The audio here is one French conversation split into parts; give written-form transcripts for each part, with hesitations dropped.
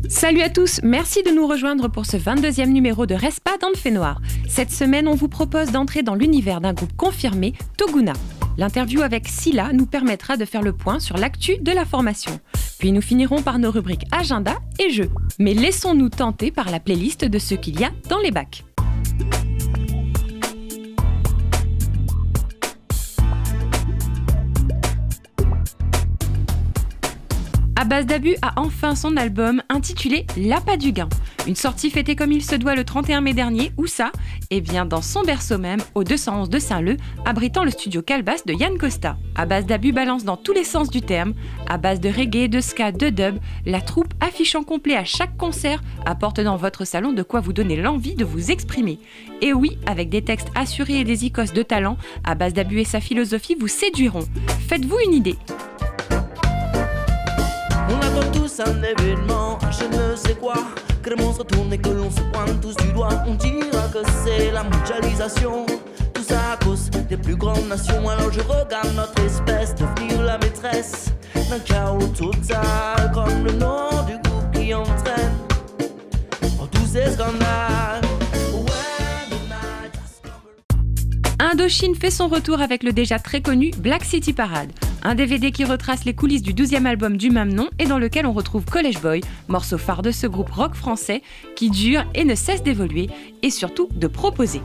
Salut à tous, merci de nous rejoindre pour ce 22e numéro de Reste pas dans le fait noir. Cette semaine, on vous propose d'entrer dans l'univers d'un groupe confirmé, Toguna. L'interview avec Scylla nous permettra de faire le point sur l'actu de la formation. Puis nous finirons par nos rubriques agenda et jeux. Mais laissons-nous tenter par la playlist de ce qu'il y a dans les bacs. Abbas Dabu a enfin son album intitulé L'Appât du Gain. Une sortie fêtée comme il se doit le 31 mai dernier, où ça ? Eh bien dans son berceau même, au 211 de Saint-Leu, abritant le studio Calbas de Yann Costa. Abbas Dabu balance dans tous les sens du terme, à base de reggae, de ska, de dub, la troupe affiche en complet à chaque concert apporte dans votre salon de quoi vous donner l'envie de vous exprimer. Et oui, avec des textes assurés et des icônes de talent, Abbas Dabu et sa philosophie vous séduiront. Faites-vous une idée. On attend tous un événement, je ne sais quoi. Que le monde se retourne et que l'on se pointe tous du doigt. On dira que c'est la mondialisation. Tout ça à cause des plus grandes nations. Alors je regarde notre espèce devenir la maîtresse d'un chaos total. Comme le nom du groupe qui entraîne tous ces scandales. Indochine fait son retour avec le déjà très connu Black City Parade, un DVD qui retrace les coulisses du 12e album du même nom et dans lequel on retrouve College Boy, morceau phare de ce groupe rock français qui dure et ne cesse d'évoluer et surtout de proposer.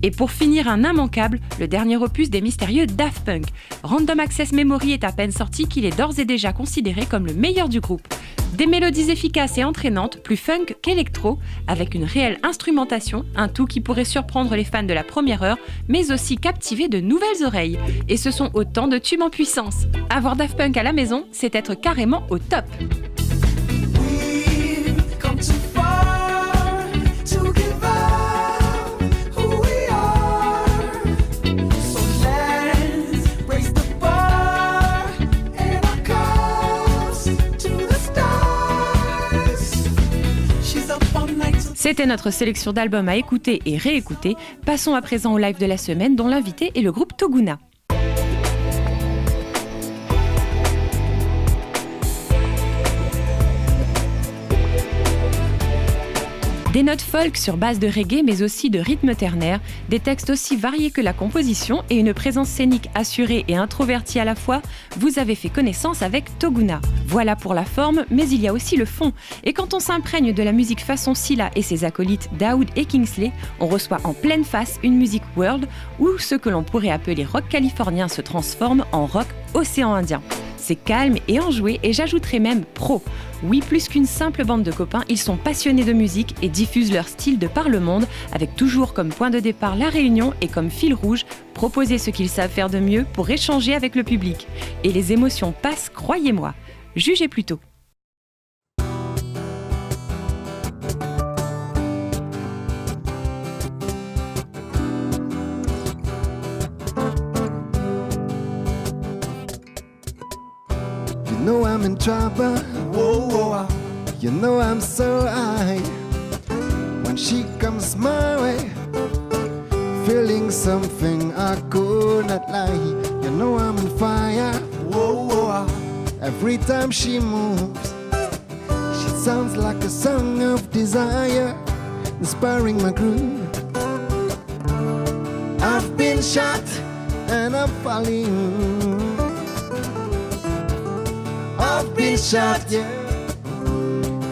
Et pour finir un immanquable, le dernier opus des mystérieux Daft Punk. Random Access Memory est à peine sorti qu'il est d'ores et déjà considéré comme le meilleur du groupe. Des mélodies efficaces et entraînantes, plus funk qu'électro, avec une réelle instrumentation, un tout qui pourrait surprendre les fans de la première heure, mais aussi captiver de nouvelles oreilles. Et ce sont autant de tubes en puissance. Avoir Daft Punk à la maison, c'est être carrément au top. C'était notre sélection d'albums à écouter et réécouter. Passons à présent au live de la semaine dont l'invité est le groupe Toguna. Des notes folk sur base de reggae mais aussi de rythme ternaire, des textes aussi variés que la composition et une présence scénique assurée et introvertie à la fois, vous avez fait connaissance avec Toguna. Voilà pour la forme, mais il y a aussi le fond. Et quand on s'imprègne de la musique façon Scylla et ses acolytes Daoud et Kingsley, on reçoit en pleine face une musique world où ce que l'on pourrait appeler rock californien se transforme en rock océan Indien. C'est calme et enjoué et j'ajouterais même pro. Oui, plus qu'une simple bande de copains, ils sont passionnés de musique et diffusent leur style de par le monde avec toujours comme point de départ la réunion et comme fil rouge, proposer ce qu'ils savent faire de mieux pour échanger avec le public. Et les émotions passent, croyez-moi. Jugez plutôt. You know I'm in trouble, whoa, whoa. You know I'm so high. When she comes my way, feeling something I could not lie. You know I'm on fire, whoa, whoa. Every time she moves, she sounds like a song of desire, inspiring my groove. I've been shot and I'm falling. I've been shot, yeah.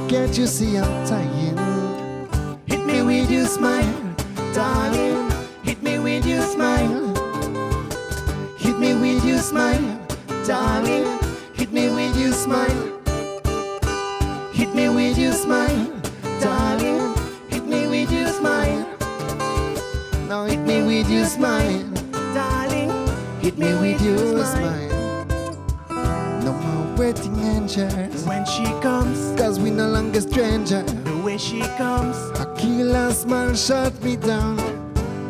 Can't you see I'm trying? Hit me with your smile, darling. Hit me with your smile. Hit me with your smile, darling. Hit me with your smile. Hit me with your smile, darling. Hit me with your smile. Now hit me with your smile, darling. Hit me with your smile. No more waiting angels When she comes, cause we no longer strangers. the way she comes, A killer smile shut me down.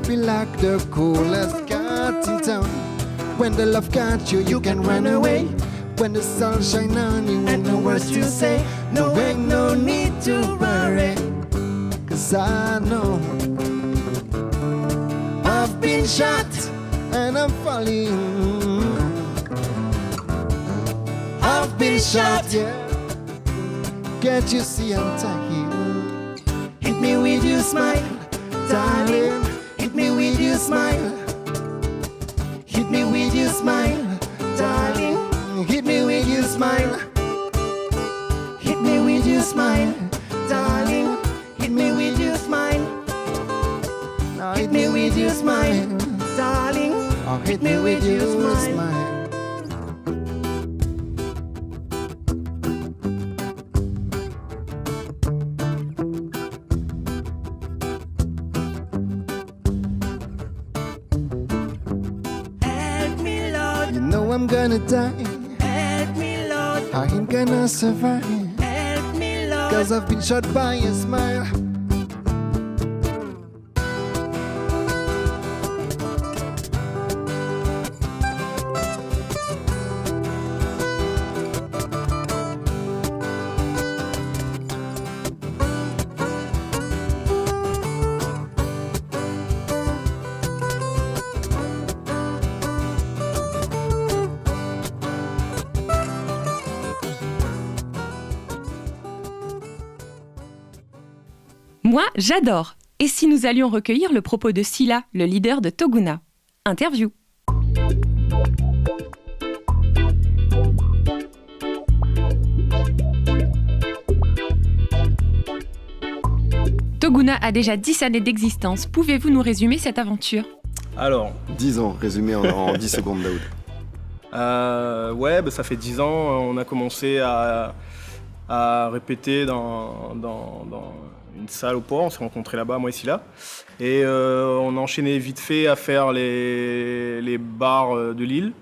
feel like the coolest cat in town. When the love got you, you can run away. When the sun shine on you and no words to say, no ain't no need to worry. 'Cause I know I've been shot and I'm falling. I've been shot, yeah. Can't you see I'm tired? Hit me with your smile, darling. Hit me with your smile. Hit me with your smile, darling. Hit me with your smile. Hit me with your smile, darling. Hit me with your smile. Now hit me with your smile, darling. Oh, hit me with your smile. I'm gonna die. Help me, Lord. I ain't gonna survive. Help me, Lord. 'Cause I've been shot by a smile. Moi, j'adore. Et si nous allions recueillir le propos de Sila, le leader de Toguna? Interview. Toguna a déjà 10 années d'existence. Pouvez-vous nous résumer cette aventure? Alors, 10 ans, résumé en 10 secondes, Daoud. ouais, ça fait 10 ans, on a commencé à répéter dans une salle au port, on s'est rencontrés là-bas, moi et Sila. Et on a enchaîné vite fait à faire les bars de Lille.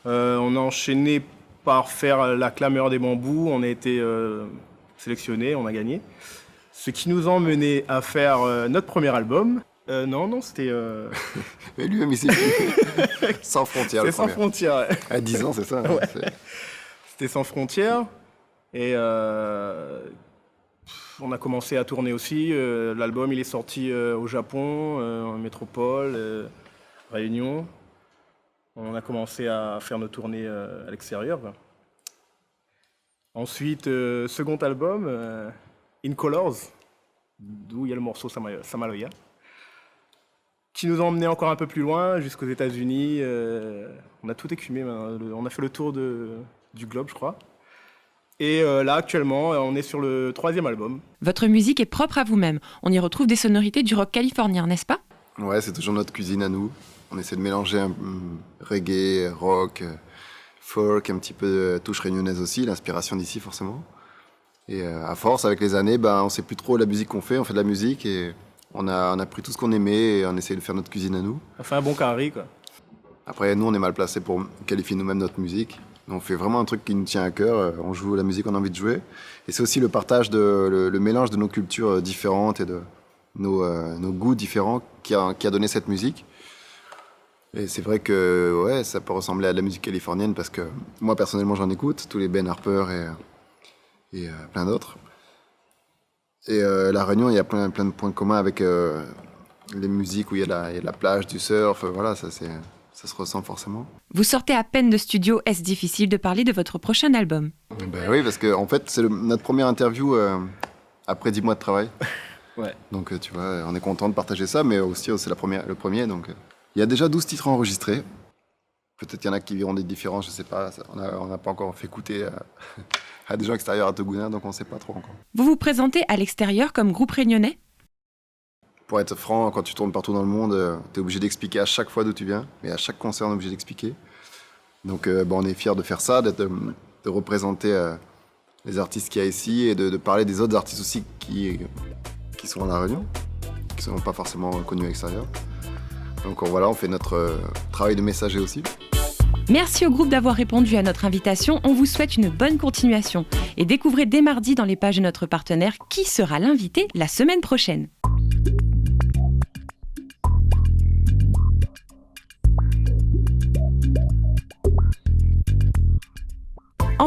On a enchaîné par faire la clameur des bambous, on a été sélectionnés, on a gagné. Ce qui nous a emmené à faire notre premier album. Non, c'était... Mais lui-même, il s'est dit Sans frontières. C'est Sans frontières. Ouais. À 10 ans, c'est ça. Ouais. C'était Sans frontières. Et on a commencé à tourner aussi. L'album, il est sorti au Japon, en métropole, Réunion. On a commencé à faire nos tournées à l'extérieur. Ensuite, second album, In Colors, d'où il y a le morceau Samaloya, qui nous a emmenés encore un peu plus loin, jusqu'aux États-Unis. On a tout écumé, on a fait le tour du globe, je crois. Et là, actuellement, on est sur le 3e album. Votre musique est propre à vous-même. On y retrouve des sonorités du rock californien, n'est-ce pas? Ouais, c'est toujours notre cuisine à nous. On essaie de mélanger un reggae, rock, folk, un petit peu de touche réunionnaise aussi, l'inspiration d'ici forcément. Et à force, avec les années, on sait plus trop la musique qu'on fait. On fait de la musique et on a pris tout ce qu'on aimait et on essaie de faire notre cuisine à nous. On fait un bon carré, quoi. Après, nous, on est mal placés pour qualifier nous-mêmes notre musique. On fait vraiment un truc qui nous tient à cœur, on joue la musique qu'on a envie de jouer. Et c'est aussi le partage, le mélange de nos cultures différentes et de nos goûts différents qui a donné cette musique. Et c'est vrai que ouais, ça peut ressembler à de la musique californienne parce que moi, personnellement, j'en écoute, tous les Ben Harper et plein d'autres. Et La Réunion, il y a plein de points communs avec les musiques où il y a de la plage, du surf, voilà, ça se ressent forcément. Vous sortez à peine de studio, est-ce difficile de parler de votre prochain album? Oui, parce que en fait, c'est notre première interview après 10 mois de travail. Ouais. Donc tu vois, on est content de partager ça, mais aussi c'est le premier. Donc il y a déjà 12 titres enregistrés. Peut-être qu'il y en a qui verront des différences, je sais pas. On n'a pas encore fait écouter à des gens extérieurs à Toguna, donc on ne sait pas trop encore. Vous vous présentez à l'extérieur comme groupe réunionnais? Pour être franc, quand tu tournes partout dans le monde, tu es obligé d'expliquer à chaque fois d'où tu viens. Et à chaque concert, on est obligé d'expliquer. Donc on est fiers de faire ça, de représenter les artistes qu'il y a ici et de parler des autres artistes aussi qui sont à La Réunion, qui ne sont pas forcément connus à l'extérieur. Donc voilà, on fait notre travail de messager aussi. Merci au groupe d'avoir répondu à notre invitation. On vous souhaite une bonne continuation. Et découvrez dès mardi dans les pages de notre partenaire qui sera l'invité la semaine prochaine.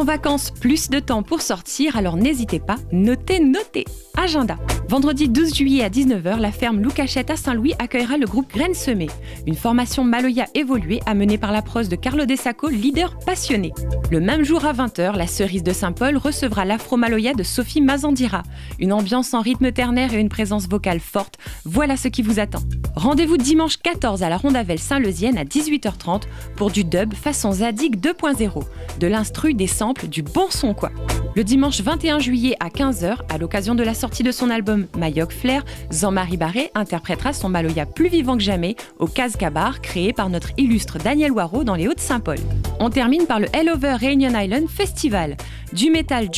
En vacances, plus de temps pour sortir, alors n'hésitez pas, notez. Agenda. Vendredi 12 juillet à 19h, la ferme Lou Cachette à Saint-Louis accueillera le groupe Graines Semées, une formation Maloya évoluée amenée par la prose de Carlo De Sacco, leader passionné. Le même jour à 20h, la Cerise de Saint-Paul recevra l'Afro-Maloya de Sophie Mazandira. Une ambiance en rythme ternaire et une présence vocale forte, voilà ce qui vous attend. Rendez-vous dimanche 14 à la Rondavelle Saint-Leusienne à 18h30 pour du dub façon Zadig 2.0, de l'instru, des samples, du bon son quoi. Le dimanche 21 juillet à 15h, à l'occasion de la sortie de son album Mayok Flair, Jean-Marie Barré interprétera son Maloya plus vivant que jamais au Cascabar, créé par notre illustre Daniel Waro dans les Hauts-de-Saint-Paul. On termine par le Hellover Réunion Island Festival. Du métal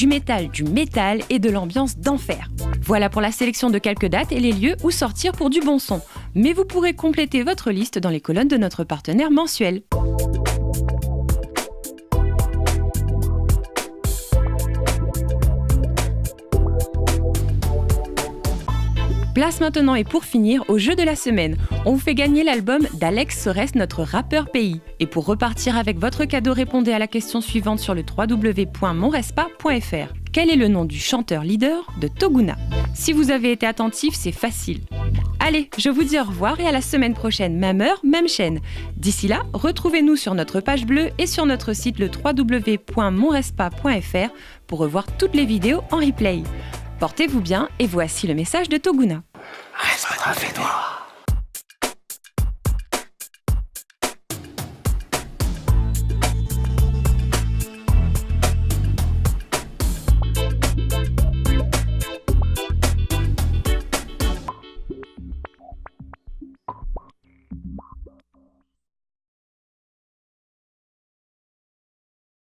et de l'ambiance d'enfer. Voilà pour la sélection de quelques dates et les lieux où sortir pour du bon son. Mais vous pourrez compléter votre liste dans les colonnes de notre partenaire mensuel. Place maintenant et pour finir au jeu de la semaine. On vous fait gagner l'album d'Alex Sorès, notre rappeur pays. Et pour repartir avec votre cadeau, répondez à la question suivante sur le www.monrespa.fr. Quel est le nom du chanteur leader de Toguna ? Si vous avez été attentif, c'est facile. Allez, je vous dis au revoir et à la semaine prochaine, même heure, même chaîne. D'ici là, retrouvez-nous sur notre page bleue et sur notre site le www.monrespa.fr pour revoir toutes les vidéos en replay. Portez-vous bien et voici le message de Toguna. Reste pas dans le fait noir.